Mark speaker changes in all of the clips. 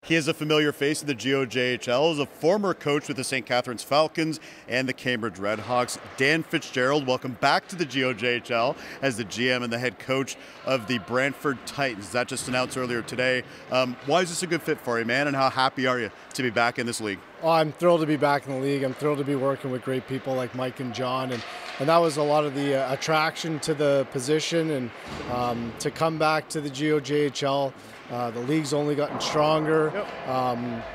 Speaker 1: He is a familiar face in the GOJHL as a former coach with the St. Catharines Falcons and the Cambridge Redhawks. Dan Fitzgerald, welcome back to the GOJHL as the GM and the head coach of the Brantford Titans. That just announced earlier today. Why is this a good fit for you, man, and how happy are you to be back in this league?
Speaker 2: Oh, I'm thrilled to be back in the league. I'm thrilled to be working with great people like Mike and John, and that was a lot of the attraction to the position, and to come back to the GOJHL. The league's only gotten stronger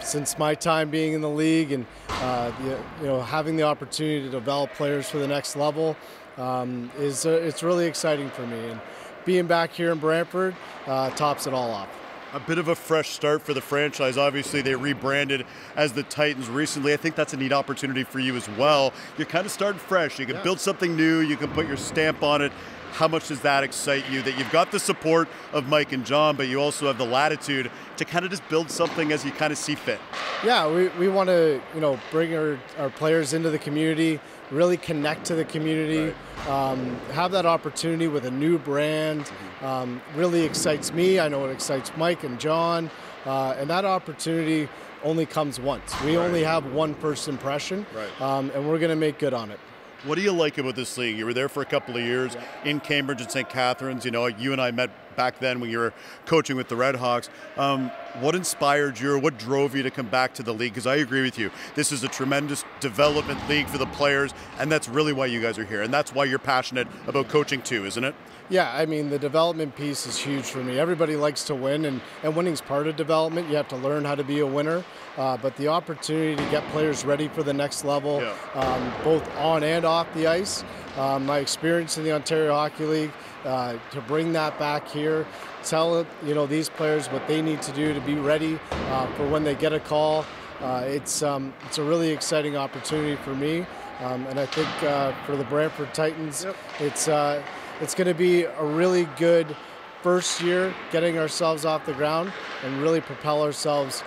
Speaker 2: since my time being in the league, and having the opportunity to develop players for the next level it's really exciting for me. And being back here in Brantford tops it all off.
Speaker 1: A bit of a fresh start for the franchise. Obviously, they rebranded as the Titans recently. I think that's a neat opportunity for you as well. You're kind of starting fresh. You can build something new. You can put your stamp on it. How much does that excite you, that you've got the support of Mike and John, but you also have the latitude to kind of just build something as you kind of see fit?
Speaker 2: Yeah, we want to bring our players into the community, really connect to the community, have that opportunity with a new brand. Really excites me. I know it excites Mike and John, and that opportunity only comes once. We only have one first impression, and we're going to make good on it.
Speaker 1: What do you like about this league? You were there for a couple of years in Cambridge and St. Catharines. You know, you and I met back then when you were coaching with the Redhawks. What inspired you, or what drove you to come back to the league? Because I agree with you. This is a tremendous development league for the players, and that's really why you guys are here. And that's why you're passionate about coaching too, isn't it?
Speaker 2: Yeah, I mean, the development piece is huge for me. Everybody likes to win, and winning's part of development. You have to learn how to be a winner. But the opportunity to get players ready for the next level, both on and off the ice, my experience in the Ontario Hockey League, to bring that back here, tell these players what they need to do to be ready for when they get a call. It's a really exciting opportunity for me, and I think for the Brantford Titans, it's going to be a really good first year getting ourselves off the ground and really propel ourselves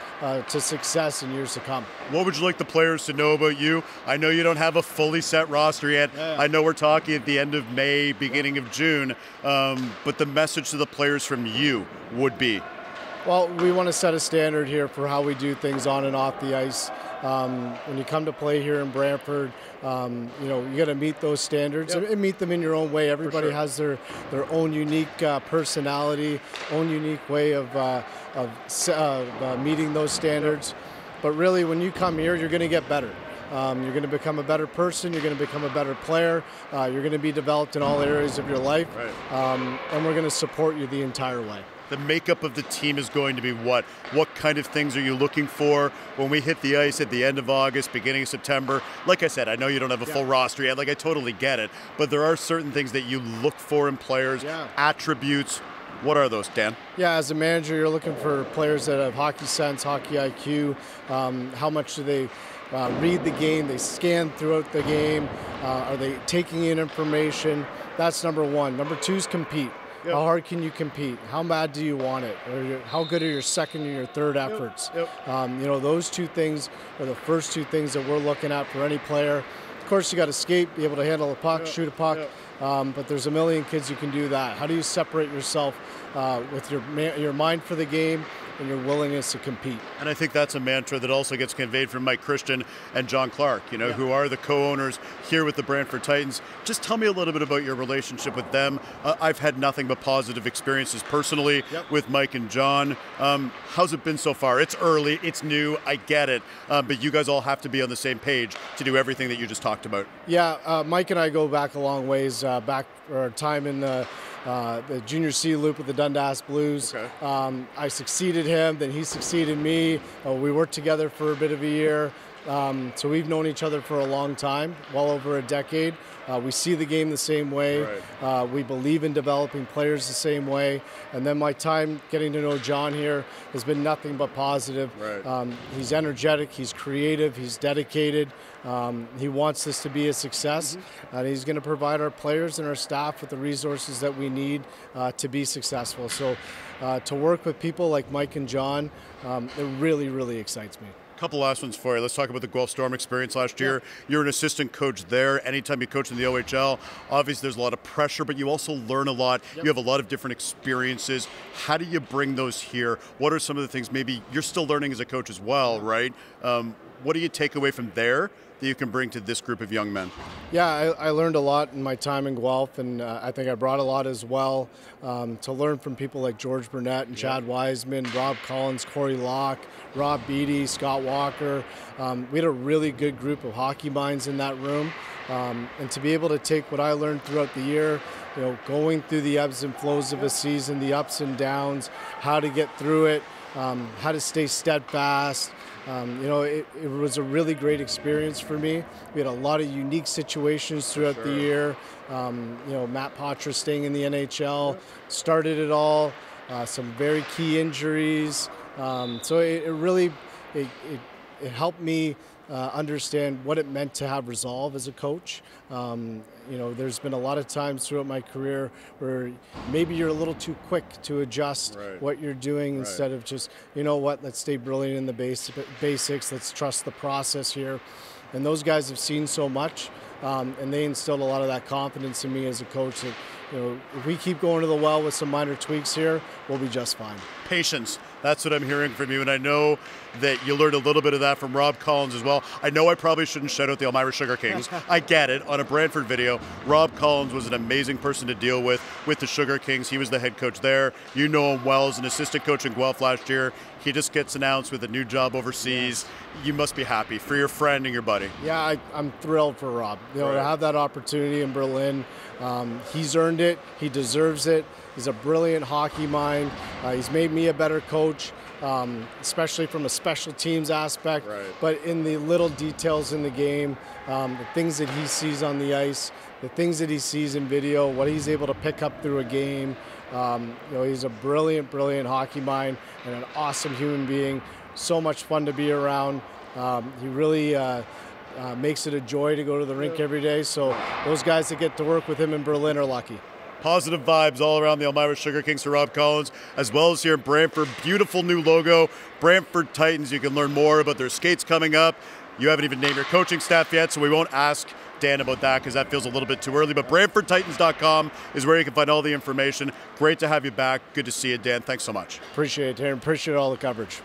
Speaker 2: to success in years to come.
Speaker 1: What would you like the players to know about you? I know you don't have a fully set roster yet. I know we're talking at the end of May, beginning of June, but the message to the players from you would be?
Speaker 2: Well, we want to set a standard here for how we do things on and off the ice. When you come to play here in Brantford, you got to meet those standards and meet them in your own way. Everybody has their own unique personality, own unique way of meeting those standards. But really, when you come here, you're going to get better. You're going to become a better person. You're going to become a better player. You're going to be developed in all areas of your life, and we're going to support you the entire way.
Speaker 1: The makeup of the team is going to be what? What kind of things are you looking for when we hit the ice at the end of August, beginning of September? Like I said, I know you don't have a full roster yet. Like, I totally get it. But there are certain things that you look for in players, attributes. What are those, Dan?
Speaker 2: Yeah, as a manager, you're looking for players that have hockey sense, hockey IQ. How much do they read the game? They scan throughout the game. Are they taking in information? That's number one. Number two is compete. How hard can you compete? How bad do you want it? Or how good are your second and your third efforts? Those two things are the first two things that we're looking at for any player. Of course, you got to skate, be able to handle a puck, shoot a puck, but there's a million kids who can do that. How do you separate yourself with your mind for the game and your willingness to compete?
Speaker 1: And I think that's a mantra that also gets conveyed from Mike Christian and John Clark, who are the co-owners here with the Brantford Titans. Just tell me a little bit about your relationship with them. I've had nothing but positive experiences personally with Mike and John. How's it been so far? It's early, it's new, I get it, but you guys all have to be on the same page to do everything that you just talked about.
Speaker 2: Yeah, Mike and I go back a long ways, back for our time in the junior C loop with the Dundas Blues. I succeeded him, then he succeeded me. We worked together for a bit of a year. So we've known each other for a long time, well over a decade. We see the game the same way. We believe in developing players the same way. And then my time getting to know John here has been nothing but positive. He's energetic, he's creative, he's dedicated. He wants this to be a success, and he's going to provide our players and our staff with the resources that we need to be successful. So to work with people like Mike and John, it really, really excites me.
Speaker 1: Couple last ones for you. Let's talk about the Guelph Storm experience last year. You're an assistant coach there. Anytime you coach in the OHL, obviously there's a lot of pressure, but you also learn a lot. You have a lot of different experiences. How do you bring those here? What are some of the things maybe you're still learning as a coach as well, right? What do you take away from there that you can bring to this group of young men?
Speaker 2: Yeah, I learned a lot in my time in Guelph, and I think I brought a lot as well to learn from people like George Burnett and Chad Wiseman, Rob Collins, Corey Locke, Rob Beattie, Scott Walker. We had a really good group of hockey minds in that room, and to be able to take what I learned throughout the year, you know, going through the ebbs and flows of a season, the ups and downs, how to get through it, how to stay steadfast. You know, it was a really great experience for me. We had a lot of unique situations throughout the year. You know, Matt Poitras staying in the NHL started it all. Some very key injuries. So it really helped me understand what it meant to have resolve as a coach. You know, there's been a lot of times throughout my career where maybe you're a little too quick to adjust what you're doing instead of just, you know what, let's stay brilliant in the basics, let's trust the process here. And those guys have seen so much, and they instilled a lot of that confidence in me as a coach that, you know, if we keep going to the well with some minor tweaks here, we'll be just fine.
Speaker 1: Patience. That's what I'm hearing from you, and I know that you learned a little bit of that from Rob Collins as well. I know I probably shouldn't shout out the Elmira Sugar Kings. I get it. On a Brantford video, Rob Collins was an amazing person to deal with the Sugar Kings. He was the head coach there. You know him well as an assistant coach in Guelph last year. He just gets announced with a new job overseas. You must be happy for your friend and your buddy.
Speaker 2: Yeah, I'm thrilled for Rob. You know, to have that opportunity in Berlin. He's earned it. He deserves it. He's a brilliant hockey mind. He's made me a better coach, especially from a special teams aspect. But in the little details in the game, the things that he sees on the ice, the things that he sees in video, what he's able to pick up through a game. You know, he's a brilliant, brilliant hockey mind and an awesome human being. So much fun to be around. He really makes it a joy to go to the rink every day. So those guys that get to work with him in Berlin are lucky.
Speaker 1: Positive vibes all around the Elmira Sugar Kings for Rob Collins, as well as here in Brantford. Beautiful new logo, Brantford Titans. You can learn more about their skates coming up. You haven't even named your coaching staff yet, so we won't ask Dan about that because that feels a little bit too early. But BrantfordTitans.com is where you can find all the information. Great to have you back. Good to see you, Dan. Thanks so much.
Speaker 2: Appreciate it, Darren. Appreciate all the coverage.